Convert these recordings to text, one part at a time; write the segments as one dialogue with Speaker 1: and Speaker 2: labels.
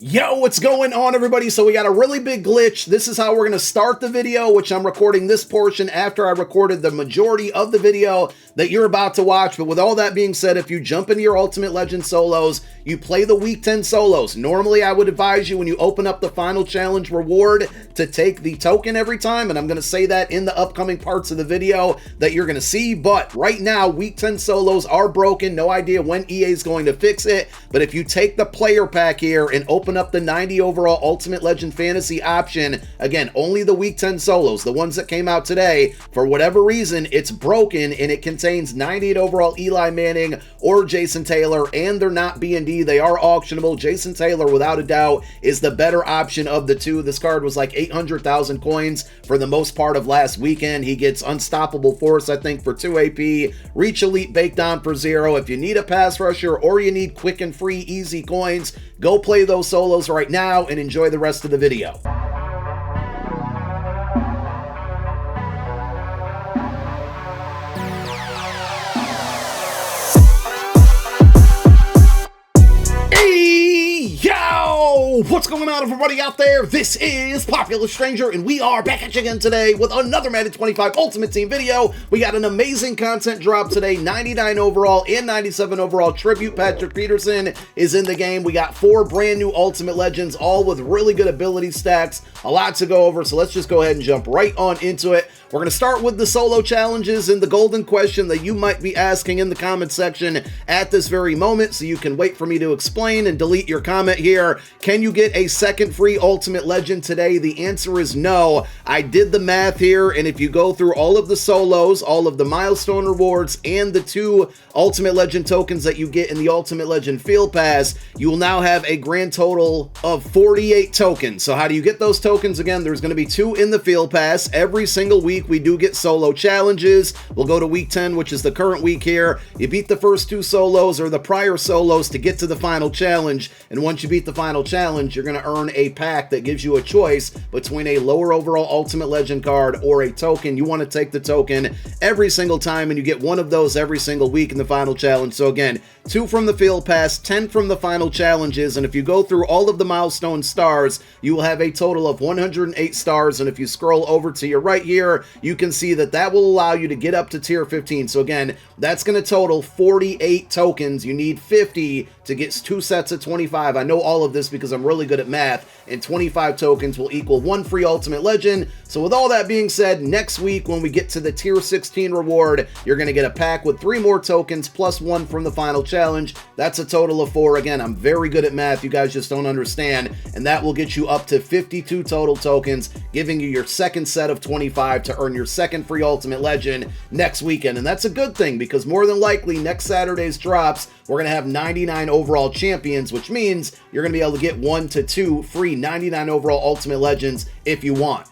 Speaker 1: Yo, what's going on, everybody? So we got a really big glitch. This is how we're going to start the video, which I'm recording this portion after I recorded the majority of the video that you're about to watch. But with all that being said, if you jump into your Ultimate Legend solos, you play the Week 10 solos. Normally, I would advise you when you open up the final challenge reward to take the token every time. And I'm going to say that in the upcoming parts of the video that you're going to see. But right now, Week 10 solos are broken. No idea when EA is going to fix it. But if you take the player pack here and open up the 90 overall Ultimate Legend Fantasy option, again, only the Week 10 solos, the ones that came out today, for whatever reason, it's broken and it contains 98 overall Eli Manning or Jason Taylor, and they're not B&D. They are auctionable. Jason Taylor, without a doubt, is the better option of the two. This card was like 800,000 coins for the most part of last weekend. He gets Unstoppable Force, I think, for 2 AP, Reach Elite baked on for 0. If you need a pass rusher or you need quick and free easy coins, go play those solos right now and enjoy the rest of the video. What's going on, everybody out there? This is Popular Stranger, and we are back at you again today with another Madden 25 Ultimate Team video. We got an amazing content drop today. 99 overall and 97 overall Tribute Patrick Peterson is in the game. We got 4 brand new Ultimate Legends, all with really good ability stacks. A lot to go over, so let's just go ahead and jump right on into it. We're going to start with the solo challenges and the golden question that you might be asking in the comment section at this very moment, so you can wait for me to explain and delete your comment here. Can you get a second free Ultimate Legend today? The answer is no. I did the math here, and if you go through all of the solos, all of the milestone rewards, and the 2 Ultimate Legend tokens that you get in the Ultimate Legend Field Pass, you will now have a grand total of 48 tokens. So how do you get those tokens? Again, there's going to be 2 in the Field Pass. Every single week we do get solo challenges. We'll go to week 10, which is the current week here. You beat the first 2 solos or the prior solos to get to the final challenge, and once you beat the final challenge, you're going to earn a pack that gives you a choice between a lower overall Ultimate Legend card or a token. You want to take the token every single time, and you get one of those every single week in the final challenge. So again, 2 from the Field Pass, 10 from the final challenges, and if you go through all of the milestone stars, you will have a total of 108 stars, and if you scroll over to your right here, you can see that that will allow you to get up to tier 15. So again, that's going to total 48 tokens. You need 50 to get 2 sets of 25. I know all of this because I'm really good at math, and 25 tokens will equal 1 free Ultimate Legend. So with all that being said, next week when we get to the tier 16 reward, you're going to get a pack with 3 more tokens plus 1 from the final challenge. That's a total of 4. Again, I'm very good at math. You guys just don't understand. And that will get you up to 52 total tokens, giving you your second set of 25 to earn your second free Ultimate Legend next weekend. And that's a good thing, because more than likely next Saturday's drops, we're going to have 99 overall champions, which means you're going to be able to get 1 to 2 free 99 overall Ultimate Legends if you want.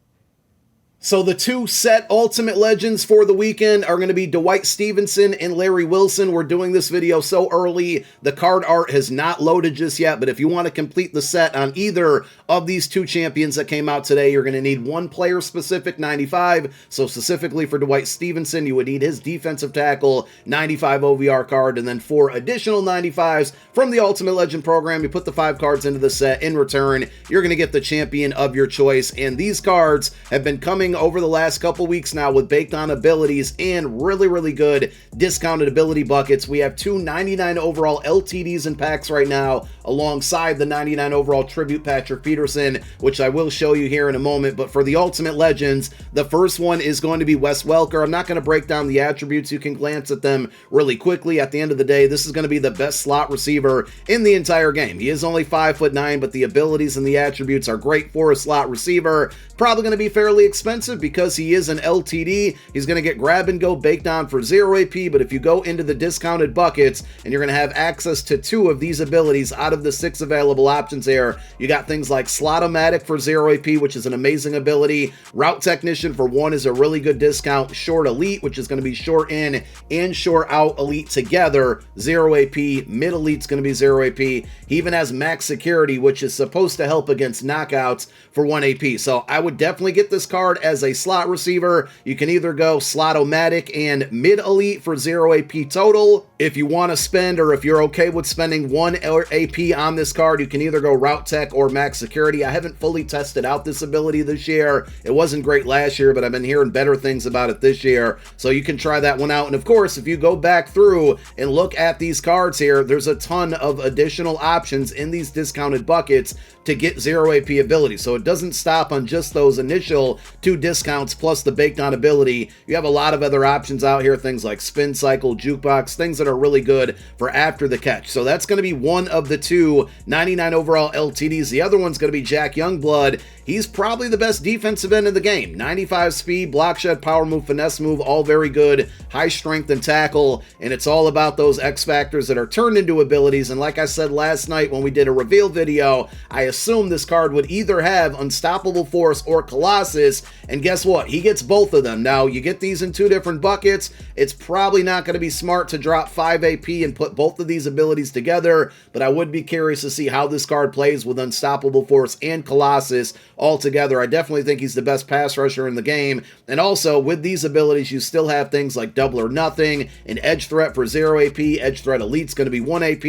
Speaker 1: So the 2 set Ultimate Legends for the weekend are going to be Dwight Stevenson and Larry Wilson. We're doing this video so early, the card art has not loaded just yet, but if you want to complete the set on either of these 2 champions that came out today, you're going to need 1 player-specific 95. So specifically for Dwight Stevenson, you would need his defensive tackle 95 OVR card, and then 4 additional 95s from the Ultimate Legend program. You put the 5 cards into the set. In return, you're going to get the champion of your choice, and these cards have been coming over the last couple weeks now with baked on abilities and really good discounted ability buckets. We have 2 99 overall LTDs and packs right now alongside the 99 overall Tribute Patrick Peterson, which I will show you here in a moment. But for the Ultimate Legends, the first one is going to be Wes Welker. I'm not going to break down the attributes. You can glance at them really quickly. At the end of the day, this is going to be the best slot receiver in the entire game. He is only 5'9", but the abilities and the attributes are great for a slot receiver. Probably going to be fairly expensive because he is an LTD. He's going to get grab and go baked on for 0 AP, but if you go into the discounted buckets and you're going to have access to 2 of these abilities out of the 6 available options here, you got things like Slot-O-Matic for 0 AP, which is an amazing ability. Route Technician for 1 is a really good discount. Short Elite, which is going to be short in and short out elite together, 0 AP. Mid Elite's going to be 0 AP. He even has Max Security, which is supposed to help against knockouts for 1 AP. So I would definitely get this card as a slot receiver. You can either go Slot-O-Matic and Mid Elite for 0 AP total, If you want to spend, or if you're okay with spending 1 AP on this card, you can either go Route Tech or Max Security. I haven't fully tested out this ability this year. It wasn't great last year, but I've been hearing better things about it this year, so you can try that one out. And of course, if you go back through and look at these cards here, there's a ton of additional options in these discounted buckets to get 0 AP ability. So it doesn't stop on just those initial 2 discounts plus the baked on ability. You have a lot of other options out here, things like Spin Cycle, Jukebox, things that are really good for after the catch. So that's going to be one of the 2 99 overall LTDs. The other one's going to be Jack Youngblood. He's probably the best defensive end in the game. 95 speed, block shed, power move, finesse move, all very good. High strength and tackle, and it's all about those X factors that are turned into abilities. And like I said last night when we did a reveal video, I assumed this card would either have Unstoppable Force or Colossus, and guess what? He gets both of them. Now, you get these in 2 different buckets. It's probably not going to be smart to drop 5 AP and put both of these abilities together, but I would be curious to see how this card plays with Unstoppable Force and Colossus all together. I definitely think he's the best pass rusher in the game, and also with these abilities you still have things like Double or Nothing, an Edge Threat for 0 AP, Edge Threat Elite's going to be 1 AP,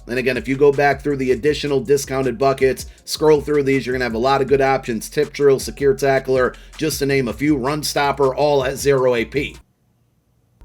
Speaker 1: and again, if you go back through the additional discounted buckets, scroll through these, you're going to have a lot of good options. Tip Drill, Secure Tackler, just to name a few, Run Stopper, all at 0 AP.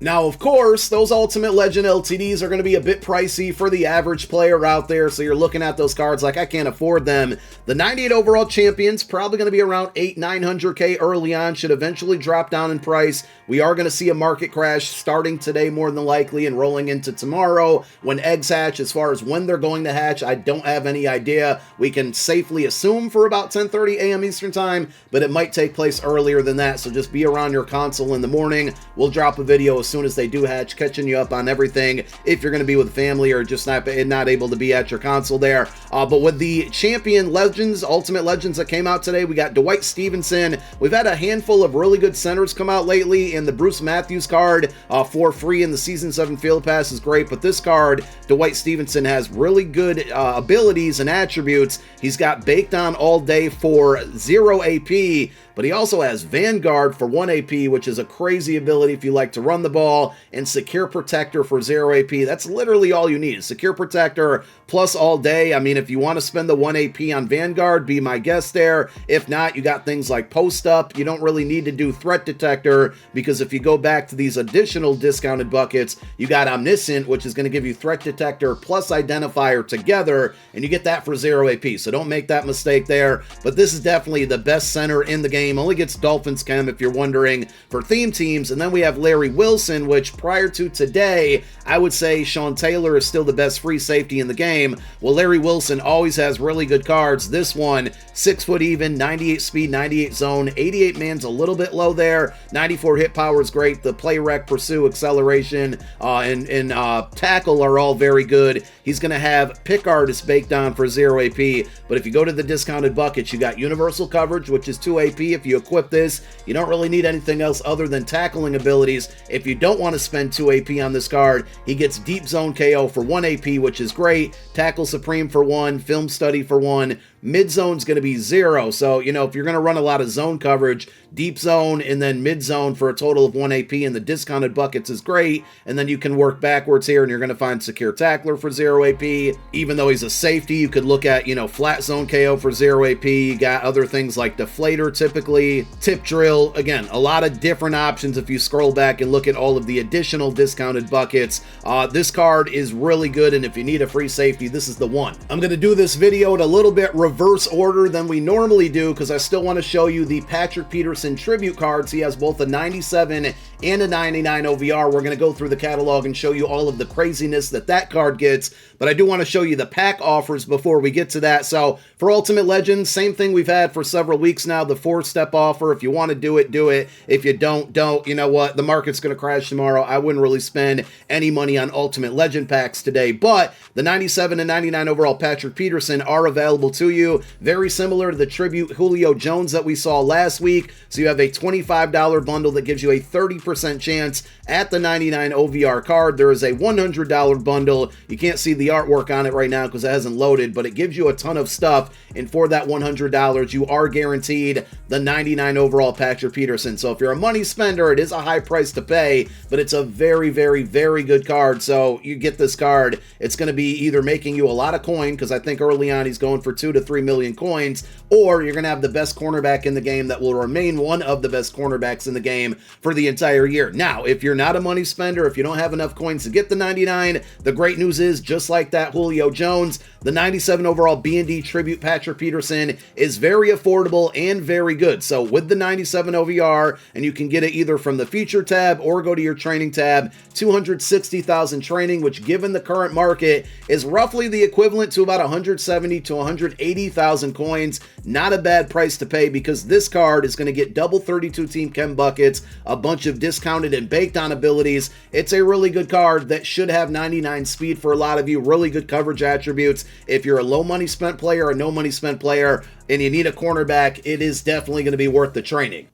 Speaker 1: Now, of course, those Ultimate Legend LTDs are going to be a bit pricey for the average player out there, so you're looking at those cards like, I can't afford them. The 98 overall champion's probably going to be around 800-900K early on, should eventually drop down in price. We are going to see a market crash starting today more than likely and rolling into tomorrow when eggs hatch. As far as when they're going to hatch, I don't have any idea. We can safely assume for about 10:30 a.m. Eastern Time, but it might take place earlier than that, so just be around your console in the morning. We'll drop a video as soon as they do hatch, catching you up on everything if you're going to be with family or just not able to be at your console there. But with the Champion Legends, Ultimate Legends that came out today, we got Dwight Stevenson. We've had a handful of really good centers come out lately, and the Bruce Matthews card for free in the Season 7 Field Pass is great, but this card, Dwight Stevenson, has really good abilities and attributes. He's got Baked On all day for 0 AP, but he also has Vanguard for 1 AP, which is a crazy ability if you like to run the ball, and Secure Protector for 0 AP. That's literally all you need. Secure Protector plus all day. I mean, if you want to spend the 1 AP on Vanguard, be my guest there. If not, you got things like Post Up. You don't really need to do Threat Detector, because if you go back to these additional discounted buckets, you got Omniscient, which is going to give you Threat Detector plus Identifier together, and you get that for 0 AP. So don't make that mistake there. But this is definitely the best center in the game. Only gets Dolphins Chem if you're wondering for theme teams. And then we have Larry Wilson, which prior to today, I would say Sean Taylor is still the best free safety in the game. Well, Larry Wilson always has really good cards. This one, 6 foot even, 98 speed, 98 zone, 88 man's a little bit low there, 94 hit power is great. The play rec, pursue, acceleration, and tackle are all very good. He's going to have Pick Artist baked on for 0 AP, but if you go to the discounted buckets, you got Universal Coverage, which is 2 AP. If you equip this, you don't really need anything else other than tackling abilities. If you don't want to spend 2 AP on this card, he gets Deep Zone KO for 1 AP, which is great. Tackle Supreme for 1, Film Study for 1. Mid zone's going to be 0. So, you know, if you're going to run a lot of zone coverage, deep zone and then mid zone for a total of 1 AP in the discounted buckets is great. And then you can work backwards here and you're going to find Secure Tackler for 0 AP. Even though he's a safety, you could look at, you know, Flat Zone KO for 0 AP. You got other things like Deflator typically, Tip Drill. Again, a lot of different options if you scroll back and look at all of the additional discounted buckets. This card is really good, and if you need a free safety, this is the one. I'm going to do this video in a little bit reverse order than we normally do because I still want to show you the Patrick Peterson tribute cards. He has both a 97 and a 99 OVR. We're going to go through the catalog and show you all of the craziness that card gets, but I do want to show you the pack offers before we get to that. So for Ultimate Legends, same thing we've had for several weeks now, the 4-step offer. If you want to do it, do it. If you don't. You know what? The market's going to crash tomorrow. I wouldn't really spend any money on Ultimate Legend packs today, but the 97 and 99 overall Patrick Peterson are available to you. Very similar to the Tribute Julio Jones that we saw last week. So you have a $25 bundle that gives you a 30% chance at the 99 OVR card. There is a $100 bundle. You can't see the artwork on it right now because it hasn't loaded, but it gives you a ton of stuff stuff. And for that $100, you are guaranteed the 99 overall Patrick Peterson. So if you're a money spender, it is a high price to pay, but it's a very, very, very good card. So you get this card, it's going to be either making you a lot of coin, because I think early on he's going for 2 to 3 million coins, or you're going to have the best cornerback in the game that will remain one of the best cornerbacks in the game for the entire year. Now, if you're not a money spender, if you don't have enough coins to get the 99, the great news is, just like that Julio Jones, the 97 overall B&D Tribute Patrick Peterson is very affordable and very good. So with the 97 OVR, and you can get it either from the feature tab or go to your training tab, 260,000 training, which given the current market is roughly the equivalent to about 170 to 180,000 coins. Not a bad price to pay, because this card is going to get double 32 team chem buckets, a bunch of discounted and baked on abilities. It's a really good card that should have 99 speed for a lot of you, really good coverage attributes. If you're a low money spent player or no money spent player and you need a cornerback, it is definitely going to be worth the training.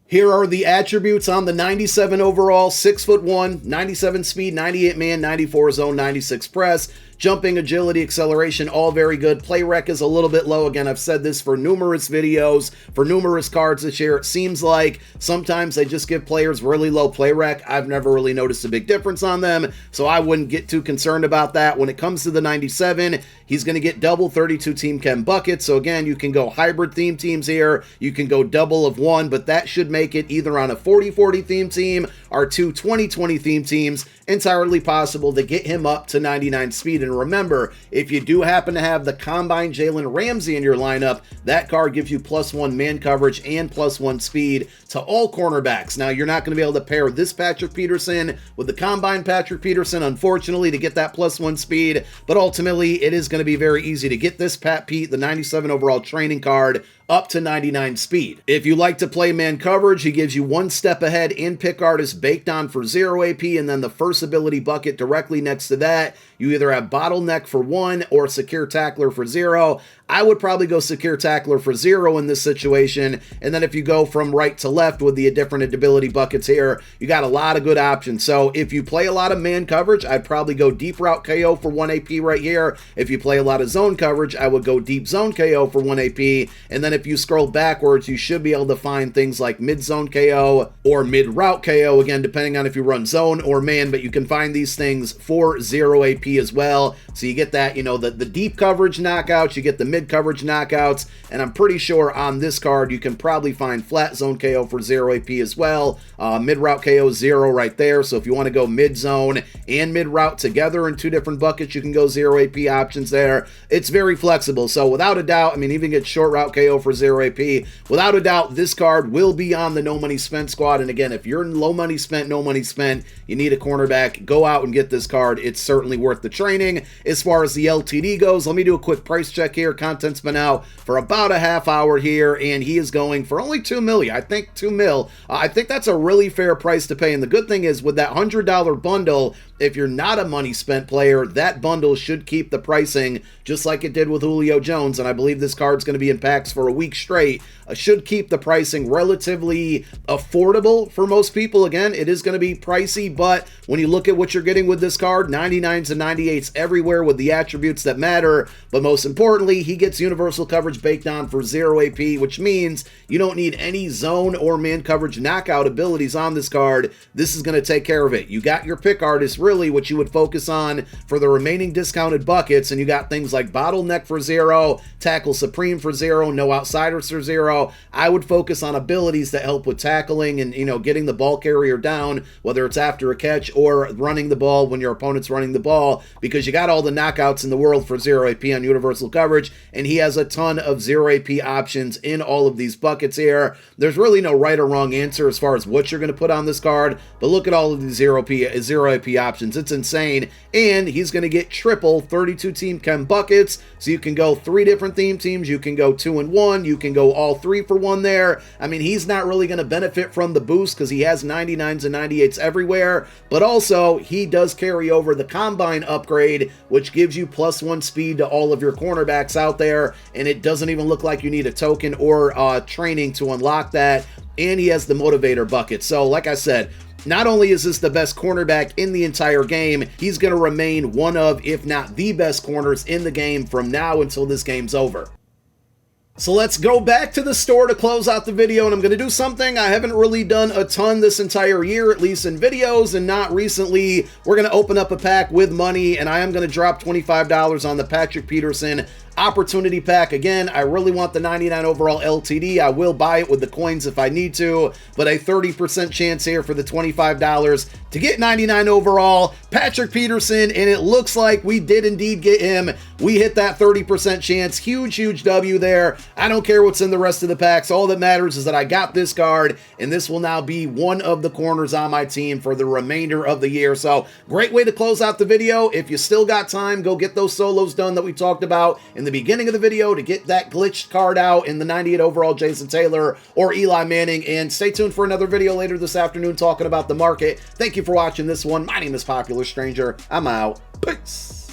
Speaker 1: Here are the attributes on the 97 overall, 6'1", 97 speed, 98 man, 94 zone, 96 press. Jumping, agility, acceleration, all very good. Play rec is a little bit low. Again, I've said this for numerous videos, for numerous cards this year. It seems like sometimes they just give players really low play rec. I've never really noticed a big difference on them, so I wouldn't get too concerned about that. When it comes to the 97, he's going to get double 32 team chem buckets. So again, you can go hybrid theme teams here. You can go double of one, but that should make it either on a 40-40 theme team or 2 20-20 theme teams entirely possible to get him up to 99 speed. And remember, if you do happen to have the Combine Jalen Ramsey in your lineup, that card gives you +1 man coverage and +1 speed to all cornerbacks. Now, you're not going to be able to pair this Patrick Peterson with the Combine Patrick Peterson, unfortunately, to get that +1 speed, but ultimately, it is going to be very easy to get this Pat Pete, the 97 overall training card, up to 99 speed. If you like to play man coverage, he gives you 1 step ahead in pick artist baked on for 0 AP, and then the first ability bucket directly next to that. You either have bottleneck for 1 or secure tackler for 0. I would probably go secure tackler for 0 in this situation. And then if you go from right to left with the different ability buckets here, you got a lot of good options. So if you play a lot of man coverage, I'd probably go deep route KO for 1 AP right here. If you play a lot of zone coverage, I would go deep zone KO for 1 AP. And then if you scroll backwards, you should be able to find things like mid zone KO or mid route KO, again, depending on if you run zone or man, but you can find these things for 0 AP as well. So you get that, you know, the deep coverage knockouts, you get the mid coverage knockouts, and I'm pretty sure on this card you can probably find flat zone KO for 0 AP as well. Mid route KO 0 right there. So if you want to go mid zone and mid route together in 2 different buckets, you can go 0 AP options there. It's very flexible. So without a doubt, I mean, even get short route KO for 0 AP. Without a doubt, this card will be on the no money spent squad. And again, if you're low money spent, no money spent, you need a cornerback, go out and get this card. It's certainly worth the training. As far as the LTD goes, let me do a quick price check here. Content's been out for about a half hour here, and he is going for only $2 million. I think $2 million. I think that's a really fair price to pay. And the good thing is, with that $100 bundle, if you're not a money spent player, that bundle should keep the pricing just like it did with Julio Jones, and I believe this card's going to be in packs for a week straight. Should keep the pricing relatively affordable for most people. Again, it is going to be pricey, but when you look at what you're getting with this card, 99s and 98s everywhere with the attributes that matter, but most importantly, he gets universal coverage baked on for 0 AP, which means you don't need any zone or man coverage knockout abilities on this card. This is going to take care of it. You got your pick artist, really what you would focus on for the remaining discounted buckets, and you got things like bottleneck for 0, tackle supreme for 0, no outsiders for 0. I would focus on abilities that help with tackling and, you know, getting the ball carrier down, whether it's after a catch or running the ball when your opponent's running the ball, because you got all the knockouts in the world for 0 AP on universal coverage, and he has a ton of 0 AP options in all of these buckets here. There's really no right or wrong answer as far as what you're going to put on this card, but look at all of these 0 AP options. It's insane, and he's going to get triple 32 team chem buckets, so you can go 3 different theme teams, you can go 2 and 1, you can go all 3 for 1 there. I mean, he's not really going to benefit from the boost because he has 99s and 98s everywhere, but also he does carry over the Combine upgrade, which gives you +1 speed to all of your cornerbacks out there, and it doesn't even look like you need a token or training to unlock that, and he has the motivator bucket. So like I said, not only is this the best cornerback in the entire game, he's going to remain one of, if not the best corners in the game from now until this game's over. So let's go back to the store to close out the video, and I'm going to do something I haven't really done a ton this entire year, at least in videos and not recently. We're going to open up a pack with money, and I am going to drop $25 on the Patrick Peterson opportunity pack. Again, I really want the 99 overall LTD. I will buy it with the coins if I need to, but a 30% chance here for the $25 to get 99 overall Patrick Peterson, and it looks like we did indeed get him. We hit that 30% chance. Huge W there. I don't care what's in the rest of the packs. All that matters is that I got this card, and this will now be one of the corners on my team for the remainder of the year. So great way to close out the video. If you still got time, go get those solos done that we talked about in the beginning of the video to get that glitched card out in the 98 overall Jason Taylor or Eli Manning. And stay tuned for another video later this afternoon talking about the market. Thank you for watching this one. My name is Popular Stranger. I'm out. Peace.